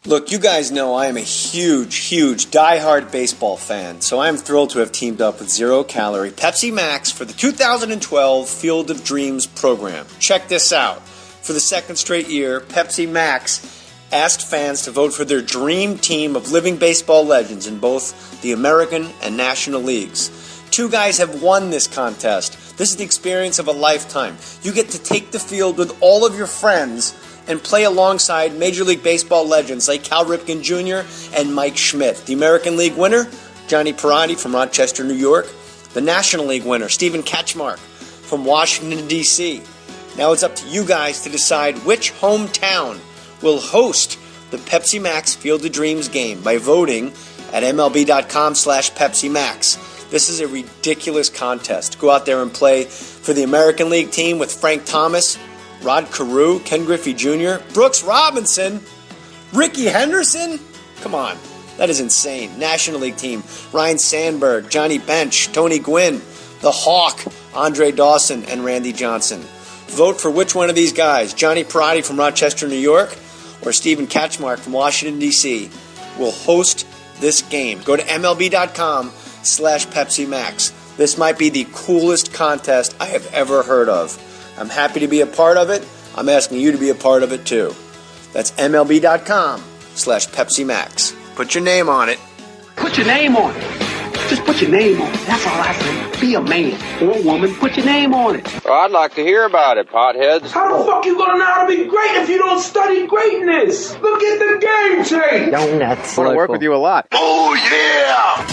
Look, you guys know I am a huge, die-hard baseball fan, so I am thrilled to have teamed up with Zero Calorie Pepsi Max for the 2012 Field of Dreams program. Check this out. For the second straight year, Pepsi Max asked fans to vote for their dream team of living baseball legends in both the American and National Leagues. Two guys have won this contest. This is the experience of a lifetime. You get to take the field with all of your friends and play alongside Major League Baseball legends like Cal Ripken Jr. and Mike Schmidt. The American League winner, Johnny Parati from Rochester, New York. The National League winner, Stephen Katchmark from Washington, D.C. Now it's up to you guys to decide which hometown will host the Pepsi Max Field of Dreams game by voting at MLB.com/Pepsi Max. This is a ridiculous contest. Go out there and play for the American League team with Frank Thomas, Rod Carew, Ken Griffey Jr., Brooks Robinson, Ricky Henderson. Come on, that is insane. National League team, Ryan Sandberg, Johnny Bench, Tony Gwynn, the Hawk, Andre Dawson, and Randy Johnson. Vote for which one of these guys, Johnny Parati from Rochester, New York, or Stephen Katchmark from Washington, D.C., will host this game. Go to MLB.com/Pepsi Max. This might be the coolest contest I have ever heard of. I'm happy to be a part of it. I'm asking you to be a part of it too. That's MLB.com/Pepsi Max. Put your name on it. Put your name on it. Just put your name on it. That's all I say. Be a man or a woman. Put your name on it. Well, I'd like to hear about it, potheads. How the fuck you gonna know how to be great if you don't study greatness? Look at the game tape. Donuts. I want to work with you a lot. Oh yeah!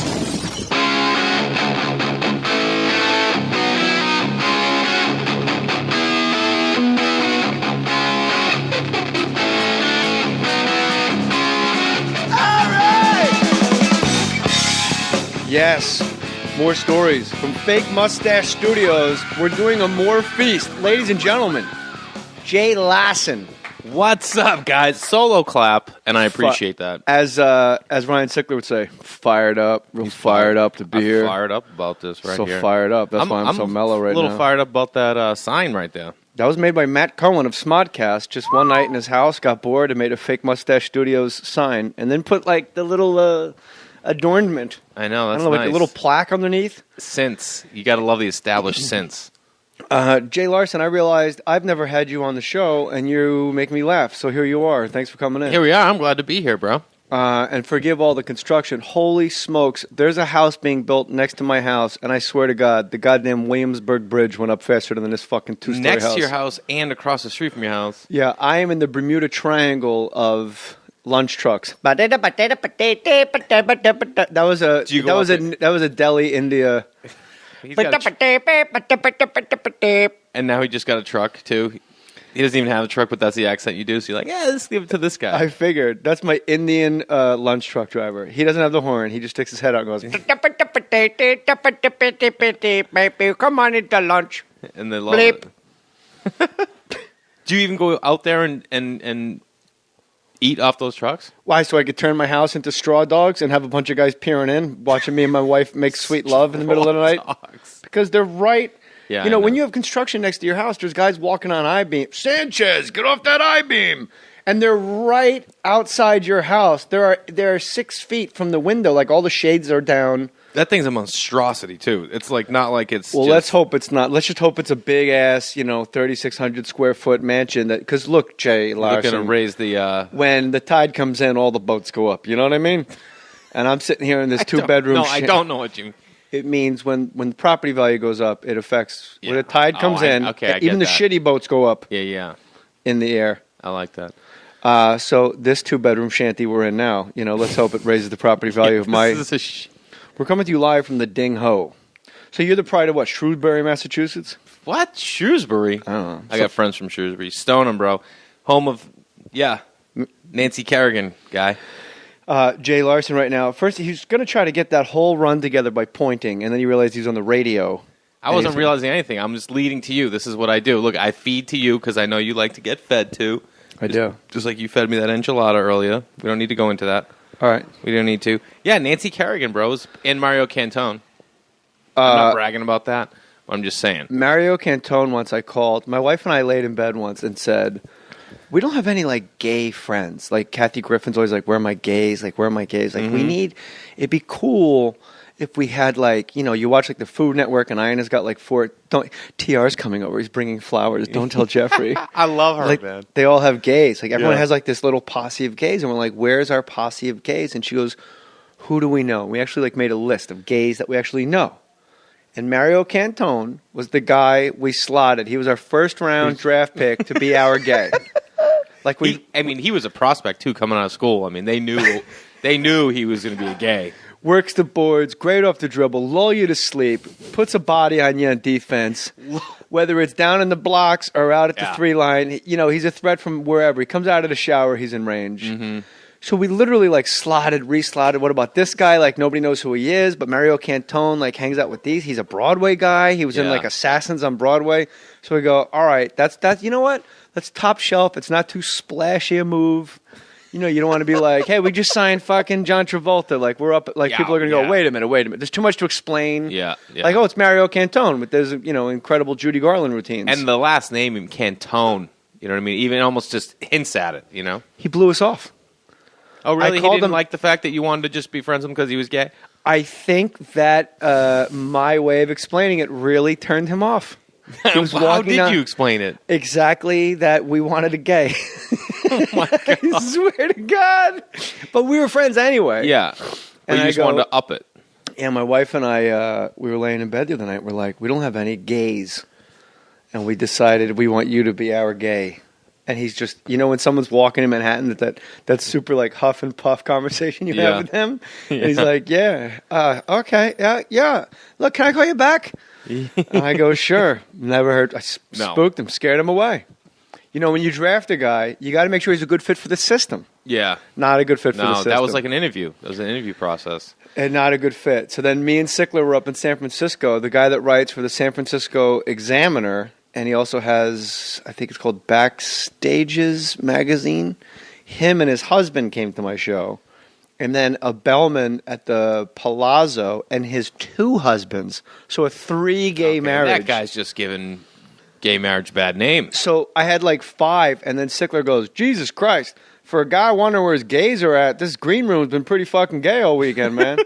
Yes, more stories from Fake Mustache Studios. We're doing a Mohr feast. Ladies and gentlemen, Jay Larson. What's up, guys? Solo clap, and I appreciate that. As Ryan Sickler would say, fired up. Real fired up to be I'm here. Fired up about this right so here. So fired up. That's why I'm so mellow right now. A little fired up about that sign right there. That was made by Matt Cohen of Smodcast. Just one night in his house, got bored and made a Fake Mustache Studios sign, and then put like the little adornment. I know, that's I don't know, nice. like a little plaque underneath. Since. You got to love the established since. Jay Larson, I realized I've never had you on the show, and you make me laugh. So here you are. Thanks for coming in. Here we are. I'm glad to be here, bro. And forgive all the construction. Holy smokes. There's a house being built next to my house, and I swear to God, the goddamn Williamsburg Bridge went up faster than this fucking two-story house. Next to your house and across the street from your house. Yeah, I am in the Bermuda Triangle of lunch trucks. That was a Delhi, India. And now he just got a truck too. He doesn't even have a truck, but that's the accent you do. So you're like, yeah, let's give it to this guy. I figured. That's my Indian lunch truck driver. He doesn't have the horn. He just sticks his head out and goes, come on into lunch. And they love Bleep. it. Do you even go out there and eat off those trucks? Why? So I could turn my house into straw dogs and have a bunch of guys peering in, watching me and my wife make sweet love in the middle of the night? Dogs. Because they're right. Yeah, you know, when you have construction next to your house, there's guys walking on I-beam. Sanchez, get off that I-beam. And they're right outside your house. They're 6 feet from the window. Like all the shades are down. That thing's a monstrosity too. It's like not like it's. Well, let's hope it's not. Let's just hope it's a big ass, 3,600 square foot mansion. That because look, Jay Larson, looking to raise the. When the tide comes in, all the boats go up. You know what I mean? And I'm sitting here in this 2-bedroom. No, I don't know what you. It means when the property value goes up, it affects when the tide comes in. Okay, even the shitty boats go up. Yeah. In the air. I like that. So this 2-bedroom shanty we're in now, let's hope it raises the property value of my. We're coming to you live from the Ding Ho. So you're the pride of what? Shrewsbury, Massachusetts? What? Shrewsbury? I don't know. I got friends from Shrewsbury. Stoneham, bro. Home of, Nancy Kerrigan guy. Jay Larson right now. First, he's going to try to get that whole run together by pointing, and then he realized he's on the radio. I wasn't realizing anything. I'm just leading to you. This is what I do. Look, I feed to you because I know you like to get fed too. I do. Just like you fed me that enchilada earlier. We don't need to go into that. All right. We don't need to. Yeah, Nancy Kerrigan, bros, and Mario Cantone. I'm not bragging about that. I'm just saying. Mario Cantone once I called. My wife and I laid in bed once and said, We don't have any like gay friends. Like Kathy Griffin's always like, "Where are my gays? Like, where are my gays?" Like, we need. It'd be cool if we had like, you watch like the Food Network, and Ina's got like 4. TR's coming over. He's bringing flowers. Don't tell Jeffrey. I love her, Like, man. they all have gays. Like everyone Yeah. has like this little posse of gays, and we're like, "Where's our posse of gays?" And she goes, "Who do we know?" We actually like made a list of gays that we actually know. And Mario Cantone was the guy we slotted. He was our first round draft pick to be our gay. Like He was a prospect too, coming out of school. I mean, they knew he was going to be a gay. works the boards, great off the dribble, lull you to sleep, puts a body on you on defense. Whether it's down in the blocks or out at the 3-line, he's a threat from wherever. He comes out of the shower, he's in range. Mm-hmm. So we literally like reslotted. What about this guy? Like nobody knows who he is, but Mario Cantone like hangs out with these. He's a Broadway guy. He was in like Assassins on Broadway. So we go, all right, that's you know what? That's top shelf. It's not too splashy a move. You don't want to be like, hey, we just signed fucking John Travolta. Like we're up. Like people are gonna go, wait a minute. There's too much to explain. Yeah. Like it's Mario Cantone, but there's incredible Judy Garland routines. And the last name, him Cantone. You know what I mean? Even almost just hints at it. He blew us off. Oh, really? I He called didn't him- like the fact that you wanted to just be friends with him because he was gay? I think that my way of explaining it really turned him off. He was How walking did on- you explain it? Exactly that we wanted a gay. Oh, my God. I swear to God. But we were friends anyway. Yeah. But And you I just go- wanted to up it. Yeah, my wife and I, we were laying in bed the other night. We're like, we don't have any gays. And we decided we want you to be our gay. And he's just, when someone's walking in Manhattan, that super like huff and puff conversation you have with him. And he's like, okay, yeah. Look, can I call you back? And I go, sure. Never heard. I spooked him, scared him away. When you draft a guy, you got to make sure he's a good fit for the system. Yeah. Not a good fit for the No, system. that was like an interview. That was an interview process. And not a good fit. So then me and Sickler were up in San Francisco. The guy that writes for the San Francisco Examiner, and he also has, I think it's called Backstages magazine. Him and his husband came to my show. And then a bellman at the Palazzo and his 2 husbands. So a 3-gay marriage. That guy's just giving gay marriage bad name. So I had like 5, and then Sickler goes, Jesus Christ. For a guy wondering where his gays are at, this green room's been pretty fucking gay all weekend, man.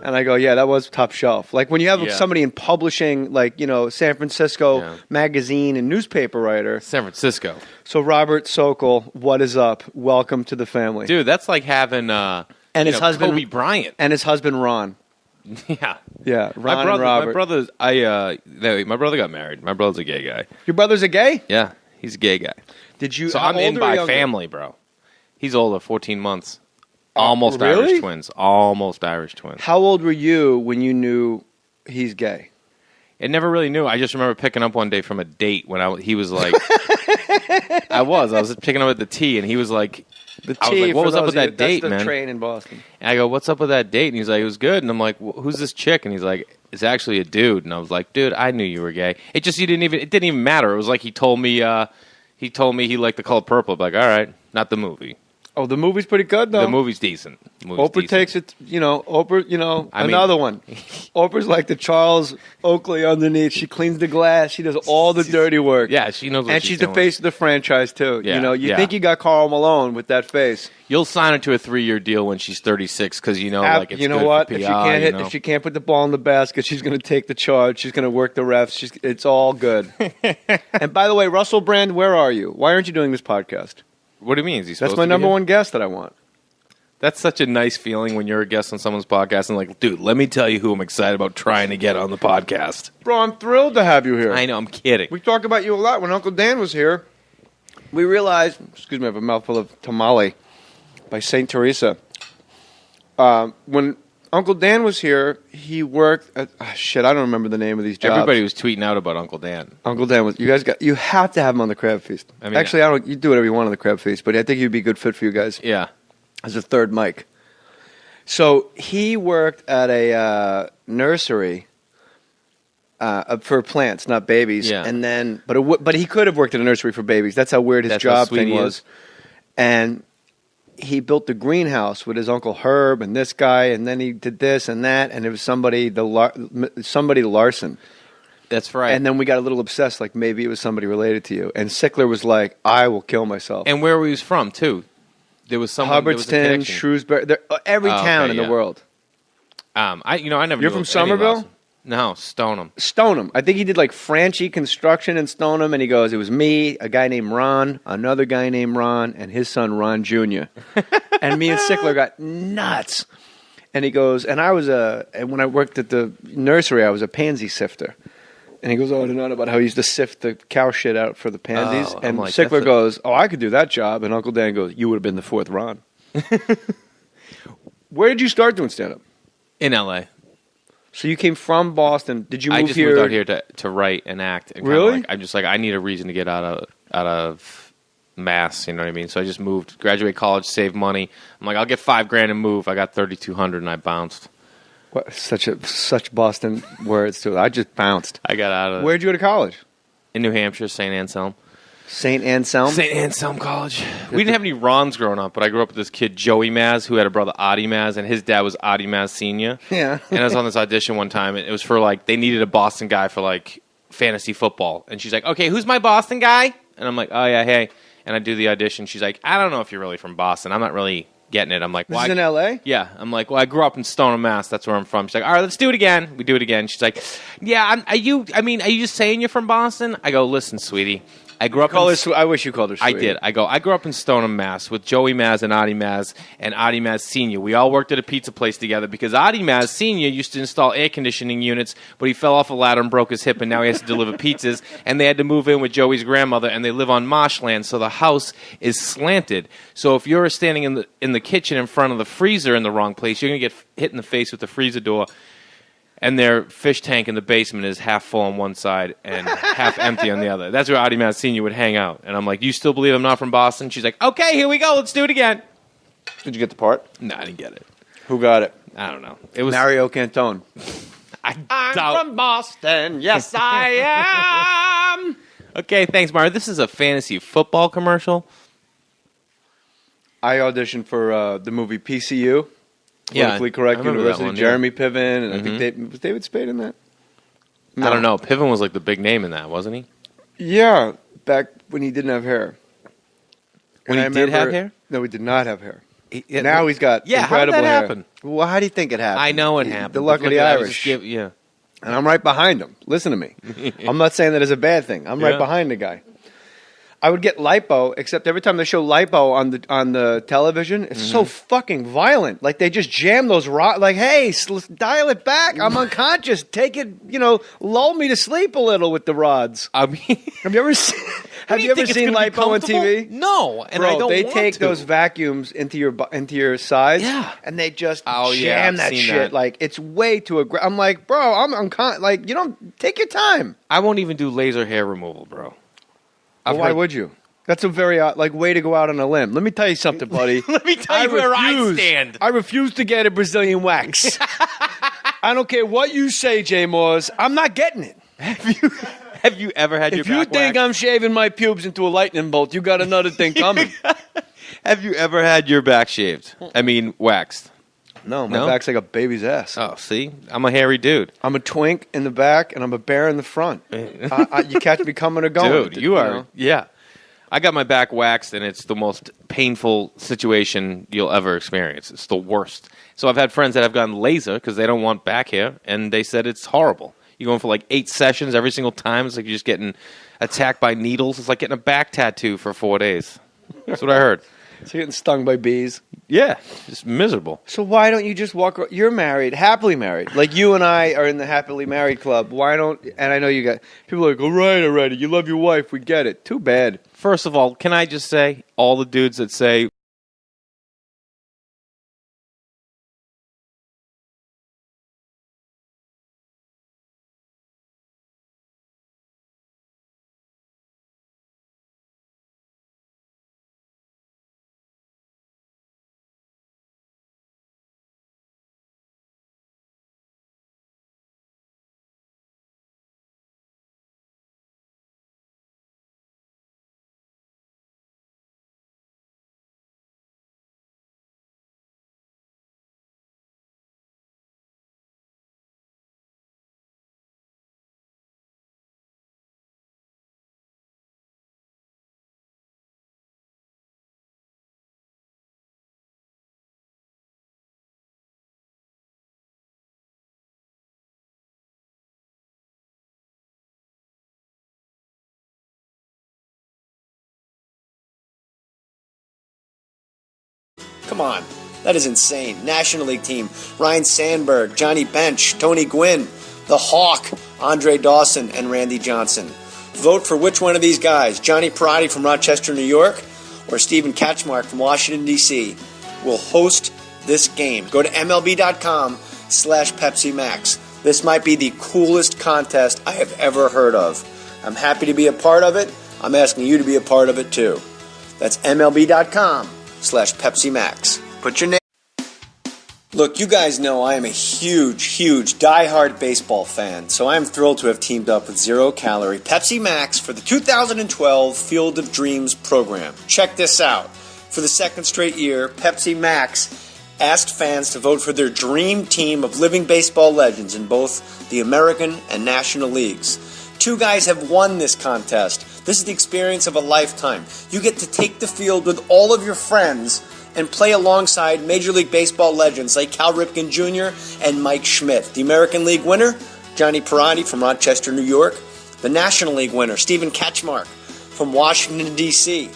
And I go, yeah, that was top shelf. Like when you have somebody in publishing, like, San Francisco magazine and newspaper writer. San Francisco. So Robert Sokol, what is up? Welcome to the family. Dude, that's like having his husband Kobe Bryant. And his husband Ron. Yeah. Yeah, Ron and Robert. My brother got married. My brother's a gay guy. Your brother's a gay? Yeah, he's a gay guy. Did you? So how I'm in old are by you? family, bro. He's older, 14 months. Almost really? Irish twins. Almost Irish twins. How old were you when you knew he's gay? I never really knew. I just remember picking up one day from a date when he was like, I was picking up at the T, and he was like, The I was like, what was up with that date, that's the man? train in Boston. And I go, what's up with that date? And he's like, it was good. And I'm like, who's this chick? And he's like, it's actually a dude. And I was like, dude, I knew you were gay. It didn't even matter. It was like he told me he liked the color purple. I'm like, all right, not the movie. Oh, the movie's pretty good, though. The movie's decent. Oprah takes it, Oprah, I mean- another one. Oprah's like the Charles Oakley underneath. She cleans the glass. She does all the dirty work. Yeah, she knows what And she's she's doing. the face of the franchise, too. Yeah, You yeah. think you got Karl Malone with that face. You'll sign her to a 3-year deal when she's 36 because like it's you know good what? for If PR, she can't hit, you know? if she can't put the ball in the basket, she's going to take the charge. She's going to work the refs. It's all good. And by the way, Russell Brand, where are you? Why aren't you doing this podcast? What do you mean? Is he That's supposed my to be number here? one guest that I want. That's such a nice feeling when you're a guest on someone's podcast and like, dude, let me tell you who I'm excited about trying to get on the podcast. Bro, I'm thrilled to have you here. I know, I'm kidding. We talked about you a lot. When Uncle Dan was here, we realized, excuse me, I have a mouthful of tamale by St. Teresa. When Uncle Dan was here, he worked at, I don't remember the name of these jobs. Everybody was tweeting out about Uncle Dan. Uncle Dan was, you have to have him on the Crab Feast. I mean, Actually, you do whatever you want on the Crab Feast, but I think he'd be a good fit for you guys Yeah. as a third mic. So he worked at a nursery for plants, not babies. Yeah. And then, but he could have worked at a nursery for babies. That's how weird his That's how job sweet thing he was. is. And he built the greenhouse with his Uncle Herb and this guy, and then he did this and that, and it was somebody Larson. That's right. And then we got a little obsessed, like maybe it was somebody related to you. And Sickler was like, I will kill myself. And where he was from, too. There was someone. Hubbardston, Shrewsbury, every town in the world. I never. You're from Somerville? No, Stoneham. Stoneham. I think he did like Franchi Construction in Stoneham, and he goes, it was me, a guy named Ron, another guy named Ron, and his son Ron Jr. And me and Sickler got nuts. And he goes, and when I worked at the nursery, I was a pansy sifter. And he goes on and on about how he used to sift the cow shit out for the pansies. And like, Sickler goes, I could do that job. And Uncle Dan goes, you would have been the fourth Ron. Where did you start doing stand-up? In L.A. So you came from Boston. Did you move here? I just moved out here to write and act. And really? I'm just like, I need a reason to get out of Mass, you know what I mean? So I just moved, graduate college, save money. I'm like, I'll get $5,000 and move. I got $3,200 and I bounced. What, such Boston words too. I just bounced. I got out of it. Where'd you go to college? In New Hampshire, St. Anselm. St. Anselm? St. Anselm College. We didn't have any Rons growing up, but I grew up with this kid, Joey Maz, who had a brother, Adi Maz, and his dad was Adi Maz Sr. Yeah. And I was on this audition one time, and it was for, like, they needed a Boston guy for, like, fantasy football. And she's like, okay, who's my Boston guy? And I'm like, oh, yeah, hey. And I do the audition. She's like, I don't know if you're really from Boston. I'm not really getting it. I'm like, this is in L.A.? Yeah. I'm like, well, I grew up in Stoneham, Mass. That's where I'm from. She's like, all right, let's do it again. We do it again. She's like, yeah, are you just saying you're from Boston? I go, listen, sweetie. I grew up I wish you called her sweetie. I did. I grew up in Stoneham, Mass. with Joey Maz and Adi Maz Sr. We all worked at a pizza place together because Adi Maz Sr. used to install air conditioning units, but he fell off a ladder and broke his hip, and now he has to deliver pizzas. And they had to move in with Joey's grandmother, and they live on marshland, so the house is slanted. So if you're standing in the kitchen in front of the freezer in the wrong place, you're going to get hit in the face with the freezer door. And their fish tank in the basement is half full on one side and half empty on the other. That's where Adi Maz Sr. would hang out. And I'm like, you still believe I'm not from Boston? She's like, okay, here we go. Let's do it again. Did you get the part? No, I didn't get it. Who got it? I don't know. It was Mario Cantone. I'm from Boston. Yes, I am. Okay, thanks, Mario. This is a fantasy football commercial. I auditioned for the movie PCU. Politically Correct University. One, Jeremy Piven, and I think was David Spade in that? No. I don't know. Piven was like the big name in that, wasn't he? Yeah, back when he didn't have hair. When he did have hair? No, he did not have hair. Now he's got incredible how did that hair. happen? Well, how do you think it happened? I know it happened. The luck of the Irish. Yeah. And I'm right behind him. Listen to me. I'm not saying that as a bad thing. I'm right behind the guy. I would get lipo, except every time they show lipo on the television, it's so fucking violent. Like they just jam those like, hey, dial it back. I'm unconscious. Take it, lull me to sleep a little with the rods. I mean, have you ever seen lipo on TV? No, and Bro, I don't they want take to. those vacuums into your sides, and they just jam that shit. That. Like it's way too aggressive. I'm like, bro, I'm unconscious. Like you don't take your time. I won't even do laser hair removal, bro. Well, why would you? That's a very way to go out on a limb. Let me tell you something, buddy. Let me tell you where I stand. I refuse to get a Brazilian wax. I don't care what you say, Jay Moors. I'm not getting it. Have you ever had your back waxed? If you think I'm shaving my pubes into a lightning bolt, you got another thing coming. Have you ever had your back shaved? I mean, waxed. No, my back's like a baby's ass. Oh, see? I'm a hairy dude. I'm a twink in the back, and I'm a bear in the front. You catch me coming or going. Dude, you are. Yeah. I got my back waxed, and it's the most painful situation you'll ever experience. It's the worst. So I've had friends that have gotten laser because they don't want back hair, and they said it's horrible. You're going for like 8 sessions every single time. It's like you're just getting attacked by needles. It's like getting a back tattoo for 4 days. That's what I heard. So you're getting stung by bees? Yeah, just miserable. So why don't you just walk? You're married, happily married. Like you and I are in the happily married club. Why don't? And I know you got people are like, all right, already. You love your wife. We get it. Too bad. First of all, can I just say, all the dudes that say on. That is insane. National League team, Ryan Sandberg, Johnny Bench, Tony Gwynn, the Hawk, Andre Dawson, and Randy Johnson. Vote for which one of these guys, Johnny Perotti from Rochester, New York, or Stephen Katchmark from Washington, D.C., will host this game. Go to MLB.com/Pepsi Max. This might be the coolest contest I have ever heard of. I'm happy to be a part of it. I'm asking you to be a part of it too. That's MLB.com/Pepsi Max. Put your name. Look, you guys know I am a huge, diehard baseball fan, so I'm thrilled to have teamed up with Zero Calorie Pepsi Max for the 2012 Field of Dreams program. Check this out. For the second straight year, Pepsi Max asked fans to vote for their dream team of living baseball legends in both the American and National Leagues. 2 guys have won this contest. This is the experience of a lifetime. You get to take the field with all of your friends and play alongside Major League Baseball legends like Cal Ripken Jr. and Mike Schmidt. The American League winner, Johnny Perotti from Rochester, New York. The National League winner, Stephen Katchmark from Washington, D.C.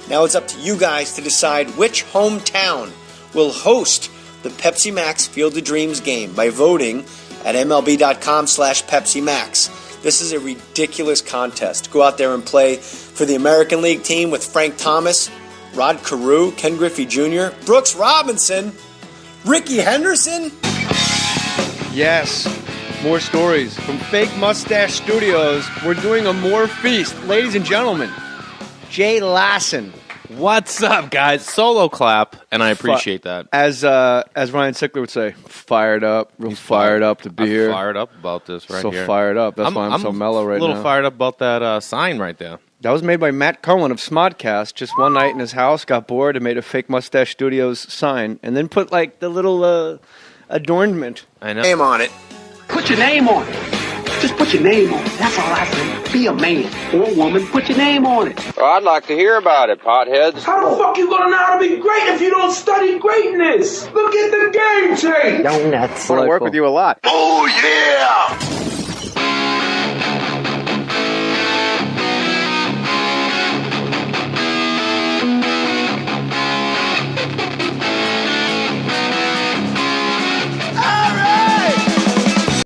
Now it's up to you guys to decide which hometown will host the Pepsi Max Field of Dreams game by voting at MLB.com/Pepsi Max. This is a ridiculous contest. Go out there and play for the American League team with Frank Thomas, Rod Carew, Ken Griffey Jr., Brooks Robinson, Ricky Henderson. Yes, more stories from Fake Mustache Studios. We're doing a Mohr feast. Ladies and gentlemen, Jay Larson. What's up, guys? Solo clap, and I appreciate that. As Ryan Sickler would say, fired up. Real fired up to be here. Fired up about this right here. So fired up. That's why I'm so mellow right now. A little fired up about that sign right there. That was made by Matt Cohen of Smodcast. Just one night in his house, got bored and made a Fake Mustache Studios sign, and then put like the little adornment. I know. Name on it. Put your name on it. Just put your name on it. That's all I say. Be a man or woman. Put your name on it. Well, I'd like to hear about it, potheads. How the fuck you gonna know how to be great if you don't study greatness? Look at the game tape. I want to work with you a lot. Oh yeah!